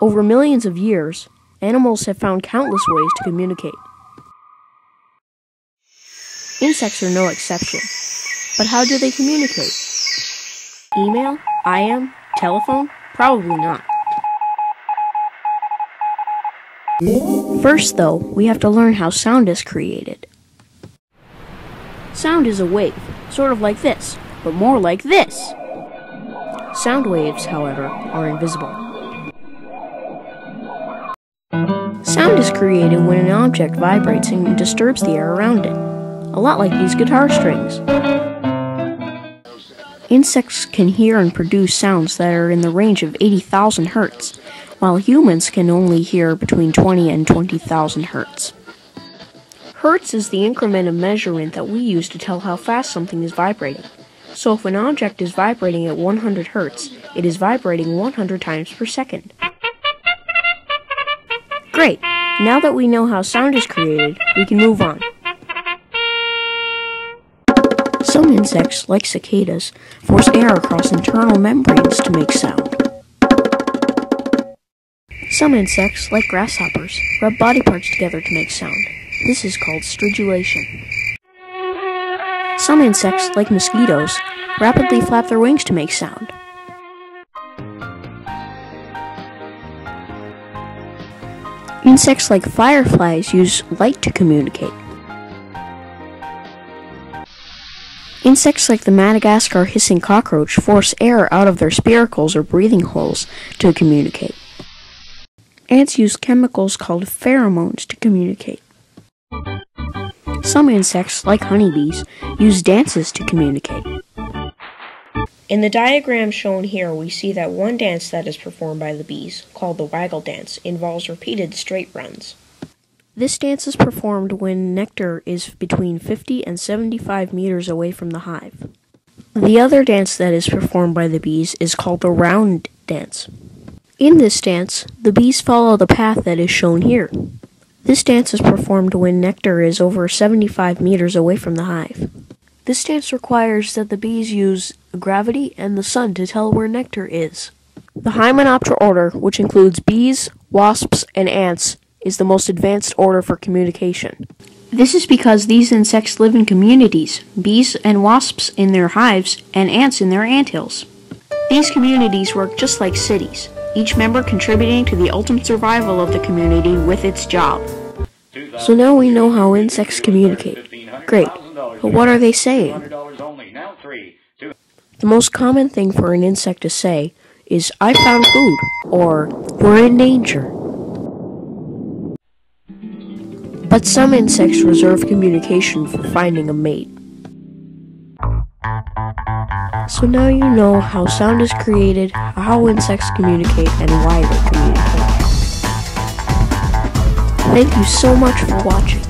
Over millions of years, animals have found countless ways to communicate. Insects are no exception. But how do they communicate? Email? IM? Telephone? Probably not. First, though, we have to learn how sound is created. Sound is a wave, sort of like this, but more like this. Sound waves, however, are invisible. Sound is created when an object vibrates and disturbs the air around it, a lot like these guitar strings. Insects can hear and produce sounds that are in the range of 80,000 hertz, while humans can only hear between 20 and 20,000 hertz. Hertz is the increment of measurement that we use to tell how fast something is vibrating. So if an object is vibrating at 100 hertz, it is vibrating 100 times per second. Great! Now that we know how sound is created, we can move on. Some insects, like cicadas, force air across internal membranes to make sound. Some insects, like grasshoppers, rub body parts together to make sound. This is called stridulation. Some insects, like mosquitoes, rapidly flap their wings to make sound. Insects like fireflies use light to communicate. Insects like the Madagascar hissing cockroach force air out of their spiracles or breathing holes to communicate. Ants use chemicals called pheromones to communicate. Some insects, like honeybees, use dances to communicate. In the diagram shown here, we see that one dance that is performed by the bees, called the waggle dance, involves repeated straight runs. This dance is performed when nectar is between 50 and 75 meters away from the hive. The other dance that is performed by the bees is called the round dance. In this dance, the bees follow the path that is shown here. This dance is performed when nectar is over 75 meters away from the hive. This dance requires that the bees use gravity and the sun to tell where nectar is. The Hymenoptera order, which includes bees, wasps, and ants, is the most advanced order for communication. This is because these insects live in communities, bees and wasps in their hives, and ants in their anthills. These communities work just like cities, each member contributing to the ultimate survival of the community with its job. So now we know how insects communicate. Great, but what are they saying? The most common thing for an insect to say is, "I found food," or "We're in danger." But some insects reserve communication for finding a mate. So now you know how sound is created, how insects communicate, and why they communicate. Thank you so much for watching.